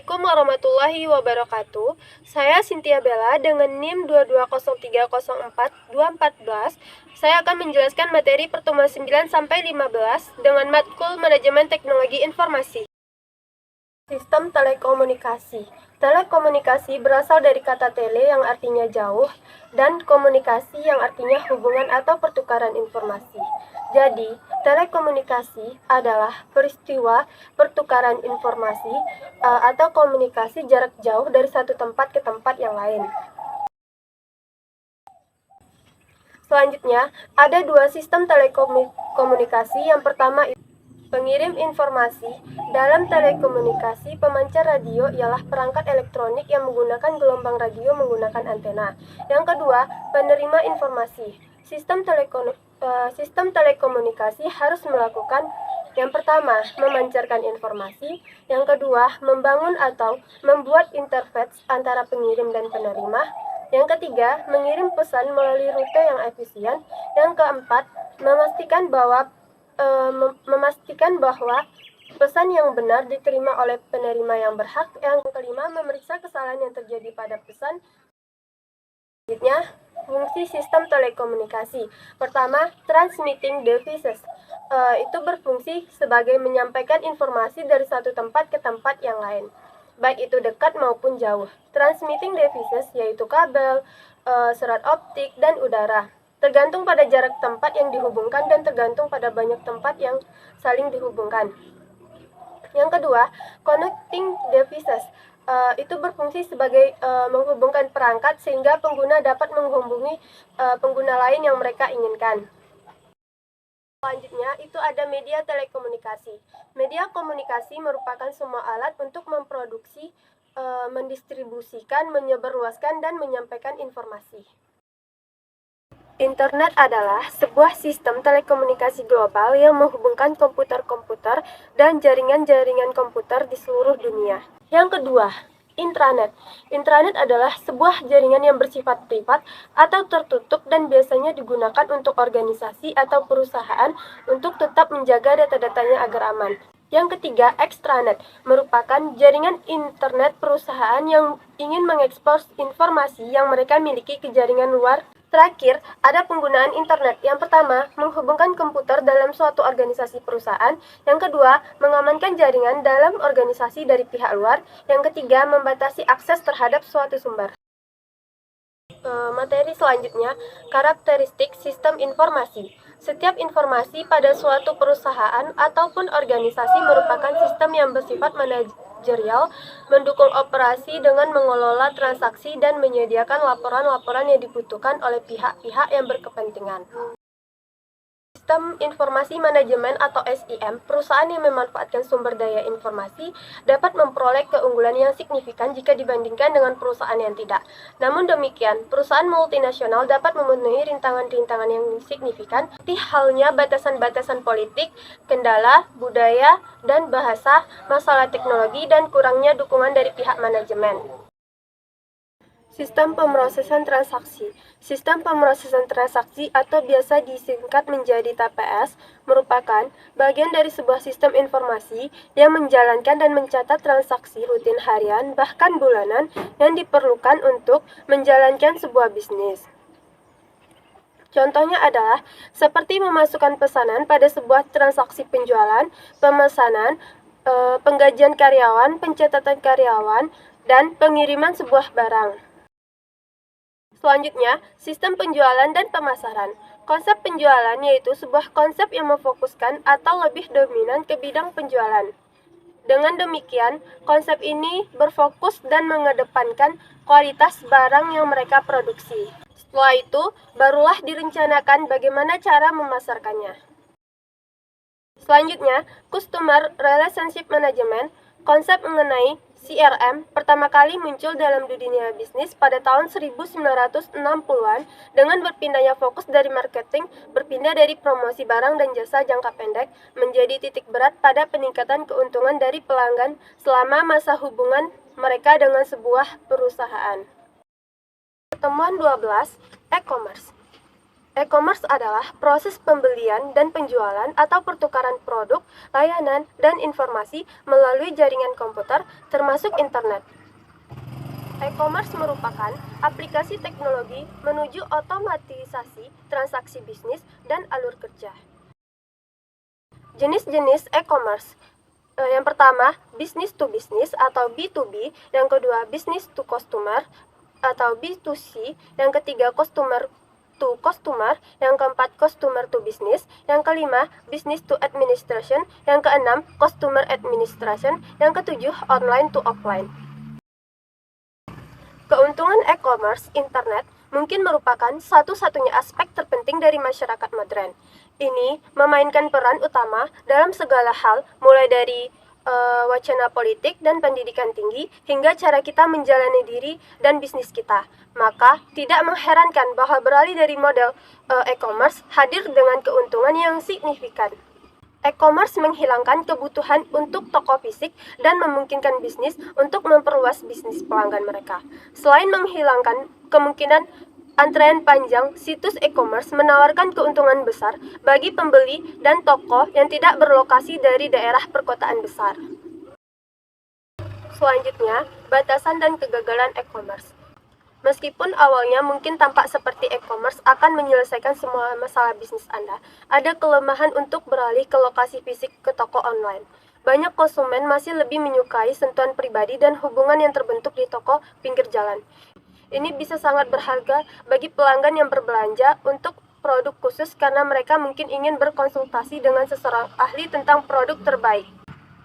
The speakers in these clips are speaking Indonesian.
Assalamualaikum warahmatullahi wabarakatuh. Saya Cynthia Bella dengan NIM 220304214. Saya akan menjelaskan materi pertemuan 9 sampai 15 dengan matkul Manajemen Teknologi Informasi. Sistem telekomunikasi. Telekomunikasi berasal dari kata tele yang artinya jauh dan komunikasi yang artinya hubungan atau pertukaran informasi. Jadi, telekomunikasi adalah peristiwa pertukaran informasi atau komunikasi jarak jauh dari satu tempat ke tempat yang lain. Selanjutnya, ada dua sistem telekomunikasi. Yang pertama, pengirim informasi. Dalam telekomunikasi, pemancar radio ialah perangkat elektronik yang menggunakan gelombang radio menggunakan antena. Yang kedua, penerima informasi. Sistem telekomunikasi harus melakukan yang pertama, memancarkan informasi. Yang kedua, membangun atau membuat interface antara pengirim dan penerima. Yang ketiga, mengirim pesan melalui rute yang efisien. Yang keempat, memastikan bahwa pesan yang benar diterima oleh penerima yang berhak. Yang kelima, memeriksa kesalahan yang terjadi pada pesan. Selanjutnya, fungsi sistem telekomunikasi. Pertama, transmitting devices. Itu berfungsi sebagai menyampaikan informasi dari satu tempat ke tempat yang lain, baik itu dekat maupun jauh. Transmitting devices yaitu kabel, serat optik, dan udara. Tergantung pada jarak tempat yang dihubungkan dan tergantung pada banyak tempat yang saling dihubungkan. Yang kedua, connecting devices. Itu berfungsi sebagai menghubungkan perangkat sehingga pengguna dapat menghubungi pengguna lain yang mereka inginkan. Selanjutnya, itu ada media telekomunikasi. Media komunikasi merupakan semua alat untuk memproduksi, mendistribusikan, menyebarluaskan, dan menyampaikan informasi. Internet adalah sebuah sistem telekomunikasi global yang menghubungkan komputer-komputer dan jaringan-jaringan komputer di seluruh dunia. Yang kedua, intranet. Intranet adalah sebuah jaringan yang bersifat privat atau tertutup dan biasanya digunakan untuk organisasi atau perusahaan untuk tetap menjaga data-datanya agar aman. Yang ketiga, extranet merupakan jaringan internet perusahaan yang ingin mengekspos informasi yang mereka miliki ke jaringan luar. Terakhir, ada penggunaan internet. Yang pertama, menghubungkan komputer dalam suatu organisasi perusahaan. Yang kedua, mengamankan jaringan dalam organisasi dari pihak luar. Yang ketiga, membatasi akses terhadap suatu sumber. Materi selanjutnya, karakteristik sistem informasi. Setiap informasi pada suatu perusahaan ataupun organisasi merupakan sistem yang bersifat manajerial, mendukung operasi dengan mengelola transaksi dan menyediakan laporan-laporan yang dibutuhkan oleh pihak-pihak yang berkepentingan. Sistem informasi manajemen atau SIM, perusahaan yang memanfaatkan sumber daya informasi dapat memperoleh keunggulan yang signifikan jika dibandingkan dengan perusahaan yang tidak. Namun demikian, perusahaan multinasional dapat memenuhi rintangan-rintangan yang signifikan, seperti halnya batasan-batasan politik, kendala, budaya, dan bahasa, masalah teknologi, dan kurangnya dukungan dari pihak manajemen. Sistem pemrosesan transaksi. Sistem pemrosesan transaksi atau biasa disingkat menjadi TPS merupakan bagian dari sebuah sistem informasi yang menjalankan dan mencatat transaksi rutin harian bahkan bulanan yang diperlukan untuk menjalankan sebuah bisnis. Contohnya adalah seperti memasukkan pesanan pada sebuah transaksi penjualan, pemesanan, penggajian karyawan, pencatatan karyawan, dan pengiriman sebuah barang. Selanjutnya, sistem penjualan dan pemasaran. Konsep penjualan yaitu sebuah konsep yang memfokuskan atau lebih dominan ke bidang penjualan. Dengan demikian, konsep ini berfokus dan mengedepankan kualitas barang yang mereka produksi. Setelah itu, barulah direncanakan bagaimana cara memasarkannya. Selanjutnya, Customer Relationship Management. Konsep mengenai CRM pertama kali muncul dalam dunia bisnis pada tahun 1960-an dengan berpindahnya fokus dari marketing, berpindah dari promosi barang dan jasa jangka pendek menjadi titik berat pada peningkatan keuntungan dari pelanggan selama masa hubungan mereka dengan sebuah perusahaan. Pertemuan 12, e-commerce. E-commerce adalah proses pembelian dan penjualan atau pertukaran produk, layanan, dan informasi melalui jaringan komputer, termasuk internet. E-commerce merupakan aplikasi teknologi menuju otomatisasi transaksi bisnis dan alur kerja. Jenis-jenis e-commerce. Yang pertama, business to business atau B2B, yang kedua, business to customer atau B2C, yang ketiga, customer to customer, yang keempat, customer to business, yang kelima, business to administration, yang keenam, customer administration, yang ketujuh, online to offline. Keuntungan e-commerce internet mungkin merupakan satu-satunya aspek terpenting dari masyarakat modern. Ini memainkan peran utama dalam segala hal, mulai dari wacana politik dan pendidikan tinggi, hingga cara kita menjalani diri dan bisnis kita. Maka, tidak mengherankan bahwa beralih dari model e-commerce hadir dengan keuntungan yang signifikan. E-commerce menghilangkan kebutuhan untuk toko fisik dan memungkinkan bisnis untuk memperluas bisnis pelanggan mereka. Selain menghilangkan kemungkinan antrean panjang, situs e-commerce menawarkan keuntungan besar bagi pembeli dan toko yang tidak berlokasi dari daerah perkotaan besar. Selanjutnya, batasan dan kegagalan e-commerce. Meskipun awalnya mungkin tampak seperti e-commerce akan menyelesaikan semua masalah bisnis Anda, ada kelemahan untuk beralih ke lokasi fisik ke toko online. Banyak konsumen masih lebih menyukai sentuhan pribadi dan hubungan yang terbentuk di toko pinggir jalan. Ini bisa sangat berharga bagi pelanggan yang berbelanja untuk produk khusus karena mereka mungkin ingin berkonsultasi dengan seseorang ahli tentang produk terbaik.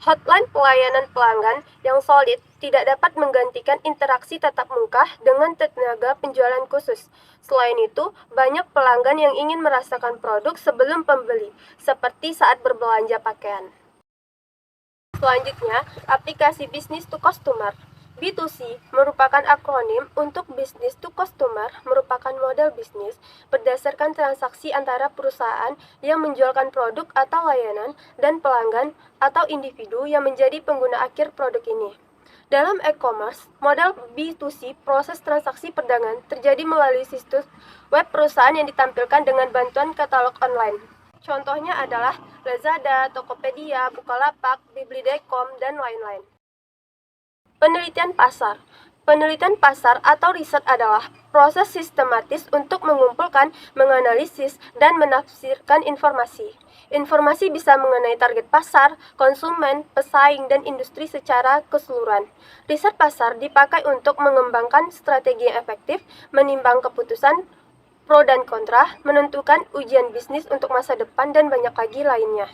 Hotline pelayanan pelanggan yang solid tidak dapat menggantikan interaksi tatap muka dengan tenaga penjualan khusus. Selain itu, banyak pelanggan yang ingin merasakan produk sebelum pembeli, seperti saat berbelanja pakaian. Selanjutnya, aplikasi Business to Customer. B2C merupakan akronim untuk Business to Customer, merupakan model bisnis berdasarkan transaksi antara perusahaan yang menjualkan produk atau layanan dan pelanggan atau individu yang menjadi pengguna akhir produk ini. Dalam e-commerce, model B2C, proses transaksi perdagangan terjadi melalui situs web perusahaan yang ditampilkan dengan bantuan katalog online. Contohnya adalah Lazada, Tokopedia, Bukalapak, Biblio.com, dan lain-lain. Penelitian pasar. Penelitian pasar atau riset adalah proses sistematis untuk mengumpulkan, menganalisis, dan menafsirkan informasi. Informasi bisa mengenai target pasar, konsumen, pesaing, dan industri secara keseluruhan. Riset pasar dipakai untuk mengembangkan strategi yang efektif, menimbang keputusan pro dan kontra, menentukan ujian bisnis untuk masa depan, dan banyak lagi lainnya.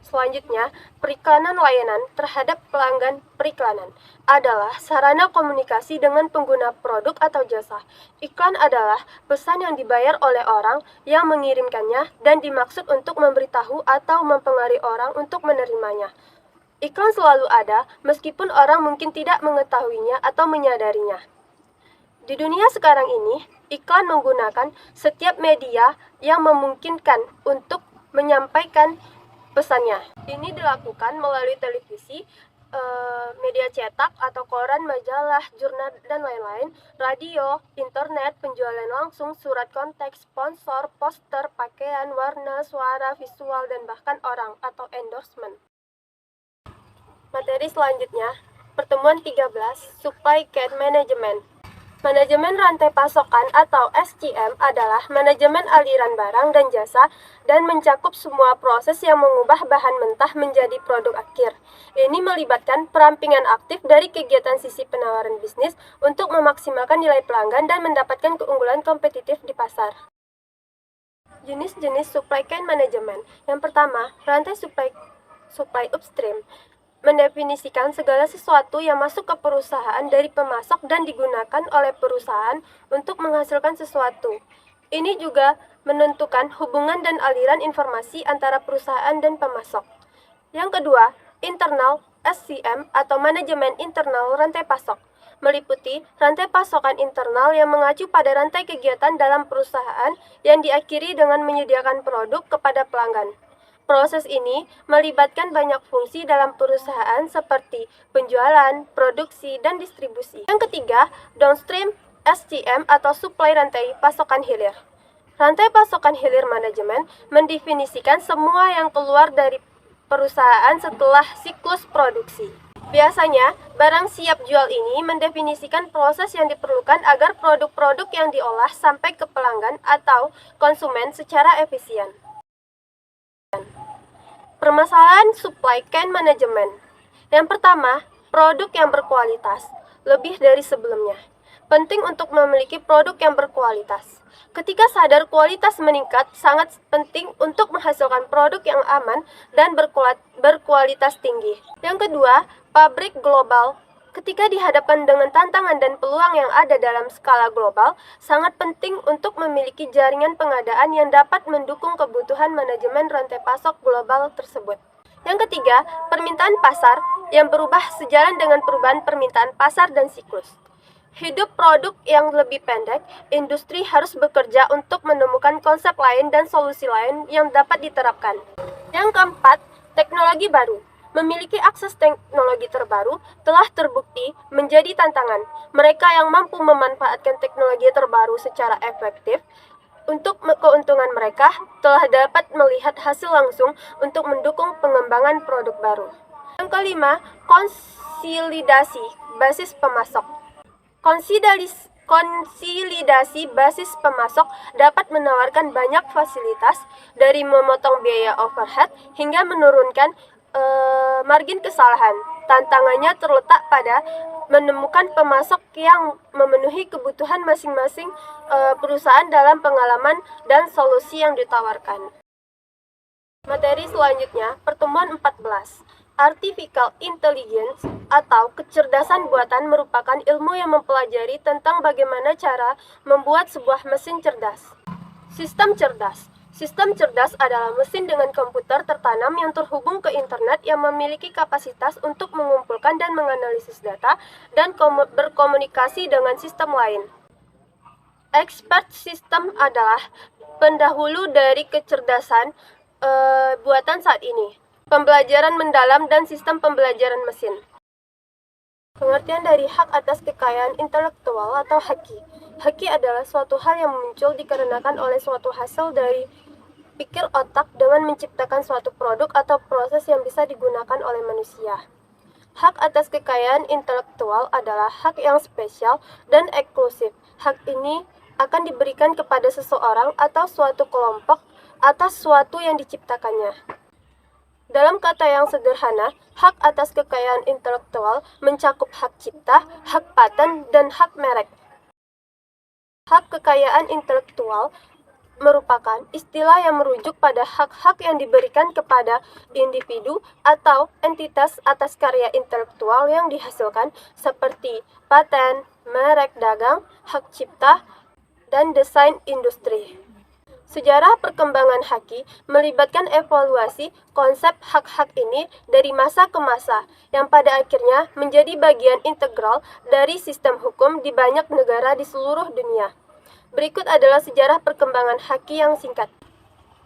Selanjutnya, periklanan layanan terhadap pelanggan. Periklanan adalah sarana komunikasi dengan pengguna produk atau jasa. Iklan adalah pesan yang dibayar oleh orang yang mengirimkannya dan dimaksud untuk memberitahu atau mempengaruhi orang untuk menerimanya. Iklan selalu ada, meskipun orang mungkin tidak mengetahuinya atau menyadarinya. Di dunia sekarang ini, iklan menggunakan setiap media yang memungkinkan untuk menyampaikan pesannya. Ini dilakukan melalui televisi, media cetak atau koran, majalah, jurnal, dan lain-lain, radio, internet, penjualan langsung, surat konteks, sponsor, poster, pakaian, warna, suara, visual, dan bahkan orang atau endorsement. Materi selanjutnya, pertemuan 13, Supply Chain Management. Manajemen rantai pasokan atau SCM adalah manajemen aliran barang dan jasa dan mencakup semua proses yang mengubah bahan mentah menjadi produk akhir. Ini melibatkan perampingan aktif dari kegiatan sisi penawaran bisnis untuk memaksimalkan nilai pelanggan dan mendapatkan keunggulan kompetitif di pasar. Jenis-jenis supply chain management. Yang pertama, rantai supply upstream. Mendefinisikan segala sesuatu yang masuk ke perusahaan dari pemasok dan digunakan oleh perusahaan untuk menghasilkan sesuatu. Ini juga menentukan hubungan dan aliran informasi antara perusahaan dan pemasok. Yang kedua, internal SCM atau manajemen internal rantai pasok. Meliputi rantai pasokan internal yang mengacu pada rantai kegiatan dalam perusahaan yang diakhiri dengan menyediakan produk kepada pelanggan. Proses ini melibatkan banyak fungsi dalam perusahaan seperti penjualan, produksi, dan distribusi. Yang ketiga, downstream SCM atau Supply Rantai Pasokan Hilir. Rantai pasokan hilir manajemen mendefinisikan semua yang keluar dari perusahaan setelah siklus produksi. Biasanya, barang siap jual ini mendefinisikan proses yang diperlukan agar produk-produk yang diolah sampai ke pelanggan atau konsumen secara efisien. Permasalahan supply chain management. Yang pertama, produk yang berkualitas, lebih dari sebelumnya. Penting untuk memiliki produk yang berkualitas. Ketika sadar kualitas meningkat, sangat penting untuk menghasilkan produk yang aman dan berkualitas tinggi. Yang kedua, pabrik global. Ketika dihadapkan dengan tantangan dan peluang yang ada dalam skala global, sangat penting untuk memiliki jaringan pengadaan yang dapat mendukung kebutuhan manajemen rantai pasok global tersebut. Yang ketiga, permintaan pasar yang berubah sejalan dengan perubahan permintaan pasar dan siklus. Hidup produk yang lebih pendek, industri harus bekerja untuk menemukan konsep lain dan solusi lain yang dapat diterapkan. Yang keempat, teknologi baru. Memiliki akses teknologi terbaru telah terbukti menjadi tantangan. Mereka yang mampu memanfaatkan teknologi terbaru secara efektif untuk keuntungan mereka telah dapat melihat hasil langsung untuk mendukung pengembangan produk baru. Yang kelima, konsolidasi basis pemasok. Konsolidasi basis pemasok dapat menawarkan banyak fasilitas, dari memotong biaya overhead hingga menurunkan margin kesalahan. Tantangannya terletak pada menemukan pemasok yang memenuhi kebutuhan masing-masing perusahaan dalam pengalaman dan solusi yang ditawarkan. Materi selanjutnya, pertemuan 14. Artificial Intelligence atau kecerdasan buatan merupakan ilmu yang mempelajari tentang bagaimana cara membuat sebuah mesin cerdas. Sistem cerdas. Sistem cerdas adalah mesin dengan komputer tertanam yang terhubung ke internet yang memiliki kapasitas untuk mengumpulkan dan menganalisis data dan berkomunikasi dengan sistem lain. Expert system adalah pendahulu dari kecerdasan buatan saat ini. Pembelajaran mendalam dan sistem pembelajaran mesin. Pengertian dari hak atas kekayaan intelektual atau haki. Haki adalah suatu hal yang muncul dikarenakan oleh suatu hasil dari pikir otak dengan menciptakan suatu produk atau proses yang bisa digunakan oleh manusia. Hak atas kekayaan intelektual adalah hak yang spesial dan eksklusif. Hak ini akan diberikan kepada seseorang atau suatu kelompok atas suatu yang diciptakannya. Dalam kata yang sederhana, hak atas kekayaan intelektual mencakup hak cipta, hak paten, dan hak merek. Hak kekayaan intelektual merupakan istilah yang merujuk pada hak-hak yang diberikan kepada individu atau entitas atas karya intelektual yang dihasilkan seperti paten, merek dagang, hak cipta, dan desain industri. Sejarah perkembangan haki melibatkan evaluasi konsep hak-hak ini dari masa ke masa, yang pada akhirnya menjadi bagian integral dari sistem hukum di banyak negara di seluruh dunia. Berikut adalah sejarah perkembangan haki yang singkat.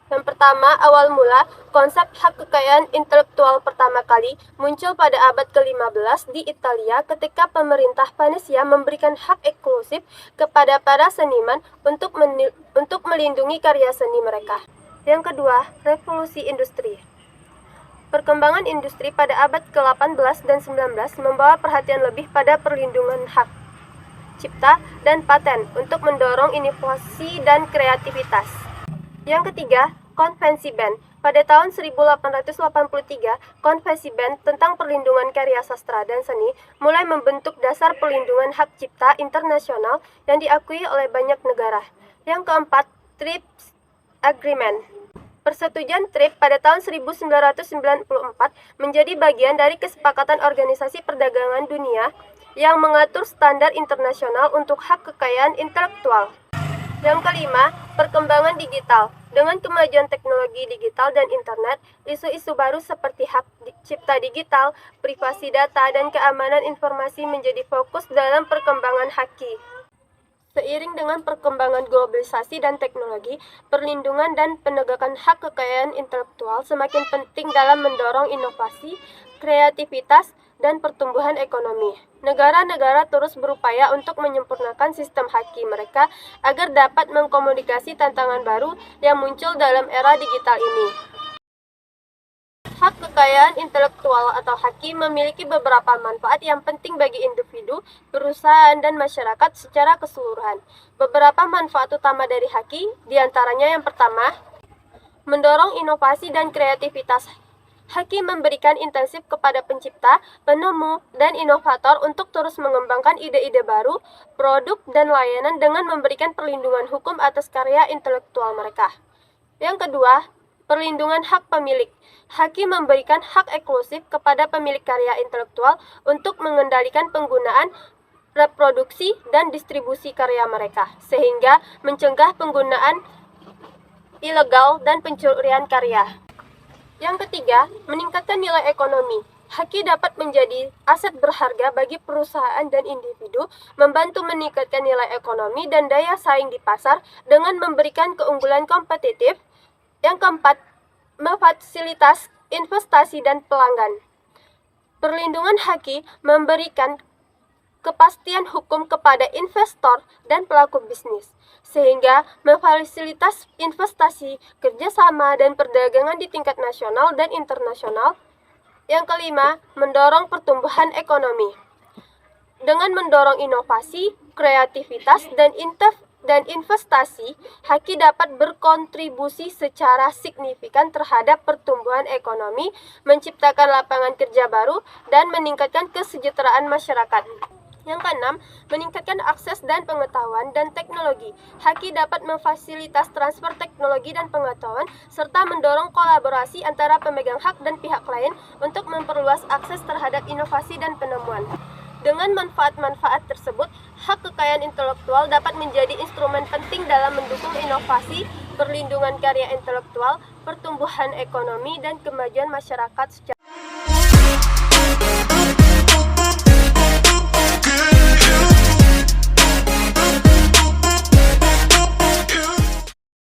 Yang pertama, awal mula, konsep hak kekayaan intelektual pertama kali muncul pada abad ke-15 di Italia ketika pemerintah Venesia memberikan hak eksklusif kepada para seniman untuk melindungi karya seni mereka. Yang kedua, revolusi industri. Perkembangan industri pada abad ke-18 dan 19 membawa perhatian lebih pada perlindungan hak cipta dan paten untuk mendorong inovasi dan kreativitas. Yang ketiga, Konvensi Bern. Pada tahun 1883, Konvensi Bern tentang perlindungan karya sastra dan seni mulai membentuk dasar perlindungan hak cipta internasional yang diakui oleh banyak negara. Yang keempat, TRIPS Agreement. Persetujuan TRIPS pada tahun 1994 menjadi bagian dari kesepakatan Organisasi Perdagangan Dunia yang mengatur standar internasional untuk hak kekayaan intelektual. Yang kelima, perkembangan digital. Dengan kemajuan teknologi digital dan internet, isu-isu baru seperti hak cipta digital, privasi data, dan keamanan informasi menjadi fokus dalam perkembangan haki. Seiring dengan perkembangan globalisasi dan teknologi, perlindungan dan penegakan hak kekayaan intelektual semakin penting dalam mendorong inovasi, kreativitas, dan pertumbuhan ekonomi. Negara-negara terus berupaya untuk menyempurnakan sistem haki mereka agar dapat mengkomunikasi tantangan baru yang muncul dalam era digital ini. Hak kekayaan intelektual atau haki memiliki beberapa manfaat yang penting bagi individu, perusahaan, dan masyarakat secara keseluruhan. Beberapa manfaat utama dari haki, diantaranya yang pertama, mendorong inovasi dan kreativitas. Haki memberikan insentif kepada pencipta, penemu, dan inovator untuk terus mengembangkan ide-ide baru, produk, dan layanan dengan memberikan perlindungan hukum atas karya intelektual mereka. Yang kedua, perlindungan hak pemilik. Haki memberikan hak eksklusif kepada pemilik karya intelektual untuk mengendalikan penggunaan, reproduksi, dan distribusi karya mereka, sehingga mencegah penggunaan ilegal dan pencurian karya. Yang ketiga, meningkatkan nilai ekonomi. Haki dapat menjadi aset berharga bagi perusahaan dan individu, membantu meningkatkan nilai ekonomi dan daya saing di pasar dengan memberikan keunggulan kompetitif. Yang keempat, memfasilitas investasi dan pelanggan. Perlindungan haki memberikan kepastian hukum kepada investor dan pelaku bisnis, sehingga memfasilitas investasi, kerjasama, dan perdagangan di tingkat nasional dan internasional. Yang kelima, mendorong pertumbuhan ekonomi. Dengan mendorong inovasi, kreativitas, dan investasi, haki dapat berkontribusi secara signifikan terhadap pertumbuhan ekonomi, menciptakan lapangan kerja baru, dan meningkatkan kesejahteraan masyarakat. Yang keenam, meningkatkan akses dan pengetahuan dan teknologi. Haki dapat memfasilitas transfer teknologi dan pengetahuan, serta mendorong kolaborasi antara pemegang hak dan pihak lain untuk memperluas akses terhadap inovasi dan penemuan. Dengan manfaat-manfaat tersebut, hak kekayaan intelektual dapat menjadi instrumen penting dalam mendukung inovasi, perlindungan karya intelektual, pertumbuhan ekonomi, dan kemajuan masyarakat secara